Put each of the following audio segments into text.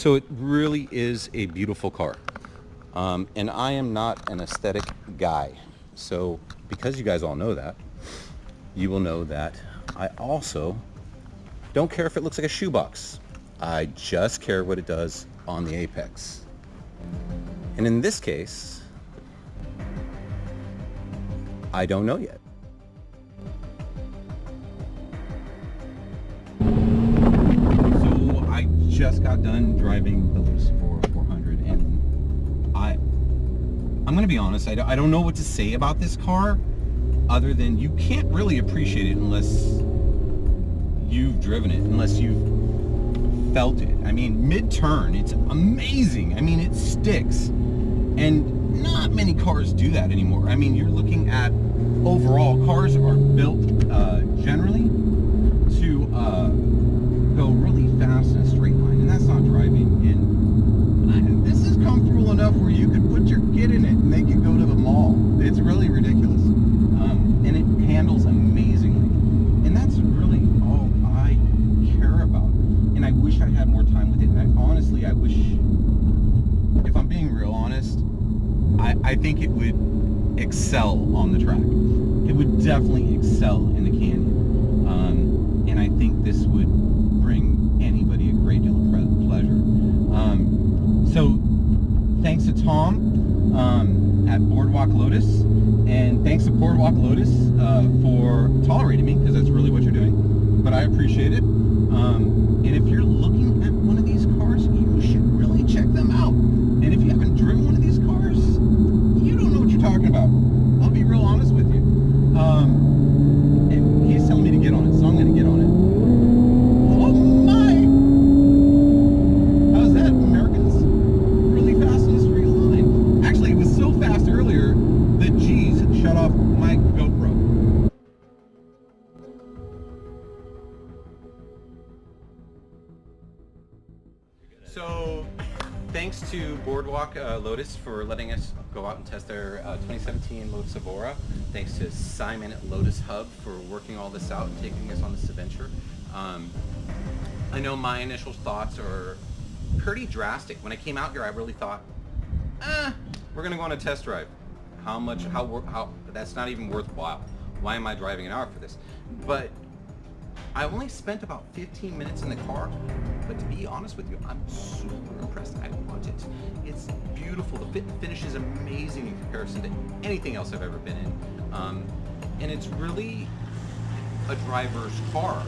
So it really is a beautiful car. And I am not an aesthetic guy. So because you guys all know that, you will know that I also don't care if it looks like a shoebox. I just care what it does on the apex. And in this case, I don't know yet. So I just got done driving the LOTUS EVORA 400, and I'm gonna be honest, I don't know what to say about this car other than you can't really appreciate it unless you've driven it, unless you've felt it. I mean, mid-turn, it's amazing. I mean, it sticks. And not many cars do that anymore. I mean, you're looking at overall, cars are built generally to go really fast in a straight line, and that's not driving. And this is comfortable enough where you could put your kid in it and they could go to the mall. It's really ridiculous. And it handles amazingly. And that's really all I care about. And I wish I had more time with it. And honestly, I wish, if I'm being real honest, I think it would excel on the track. It would definitely excel in the canyon. And I think this would bring anybody a great deal of pleasure. So thanks to Tom at Boardwalk Lotus, and thanks to Boardwalk Lotus for tolerating me, because that's really what you're doing. But I appreciate it. And if you're looking at one of these cars, you should really check them out. And if you haven't driven one of these cars, you don't know what you're talking about. I'll be real honest with you. And he's telling me to get on it, so I'm going to get on it. Oh my! How's that, Americans? Really fast in a straight line. Actually, it was so fast earlier that G's shut off my GoPro. So, thanks to Boardwalk Lotus for letting us go out and test their 2017 LOTUS EVORA. Thanks to Simon at Lotus Hub for working all this out and taking us on this adventure. I know my initial thoughts are pretty drastic. When I came out here, I really thought, we're gonna go on a test drive. How that's not even worthwhile. Why am I driving an hour for this? But I only spent about 15 minutes in the car, but to be honest with you, I'm super impressed. I want it. It's beautiful. The fit and finish is amazing in comparison to anything else I've ever been in. And it's really a driver's car.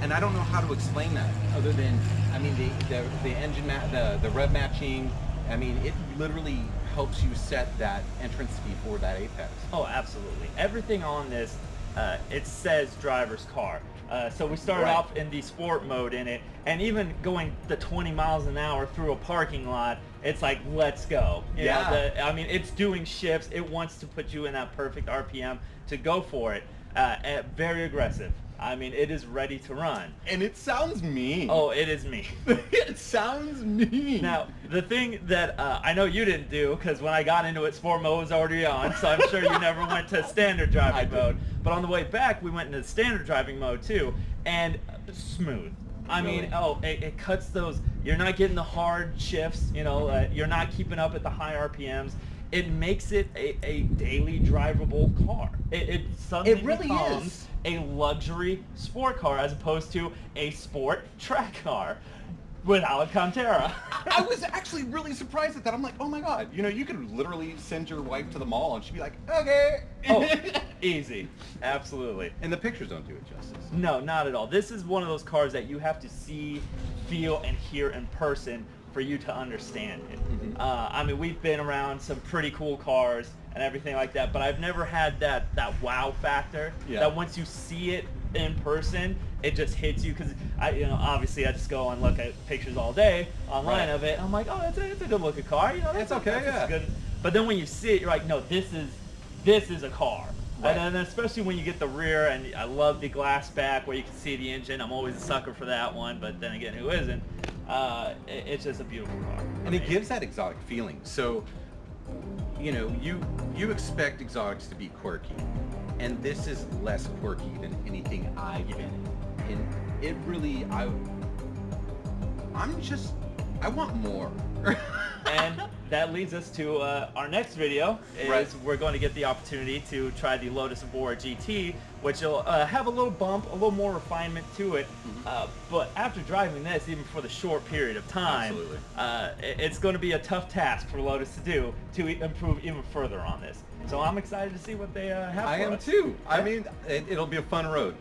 And I don't know how to explain that other than, I mean, the engine, the rev matching, I mean, it literally helps you set that entrance speed for that apex. Oh, absolutely. Everything on this, it says driver's car. So we started off in the sport mode in it, and even going the 20 miles an hour through a parking lot, it's like, let's go. You know, I mean, it's doing shifts. It wants to put you in that perfect RPM to go for it. Very aggressive. I mean, it is ready to run. And it sounds mean. Oh, it is mean. It sounds mean. Now, the thing that I know you didn't do, because when I got into it, sport mode was already on, so I'm sure you never went to standard driving mode. But on the way back, we went into standard driving mode too, and smooth. I mean, it cuts those, you're not getting the hard shifts, you know, you're not keeping up at the high RPMs. It makes it a daily drivable car. It suddenly really becomes is a luxury sport car as opposed to a sport track car with Alcantara. I was actually really surprised at that. I'm like, oh my god, you know, you could literally send your wife to the mall and she'd be like, okay. Oh, easy. Absolutely. And the pictures don't do it justice. No, not at all. This is one of those cars that you have to see, feel, and hear in person for you to understand it. I mean, we've been around some pretty cool cars and everything like that, but I've never had that wow factor. That once you see it in person, it just hits you, because obviously I just go and look at pictures all day online of it. I'm like, oh, it's a good looking car. You know, that's okay. That's good. But then when you see it, you're like, no, this is a car. Right. And then especially when you get the rear, and I love the glass back where you can see the engine. I'm always a sucker for that one, but then again, who isn't? It's just a beautiful car. And it gives that exotic feeling. So, you know, you expect exotics to be quirky, and this is less quirky than anything I've been in. And it really, I'm just I want more. And that leads us to our next video. We're going to get the opportunity to try the Lotus Evora GT, which will have a little bump, a little more refinement to it. But after driving this, even for the short period of time, it's going to be a tough task for Lotus to do to improve even further on this. So I'm excited to see what they have for us. I am too. I mean, it'll be a fun road.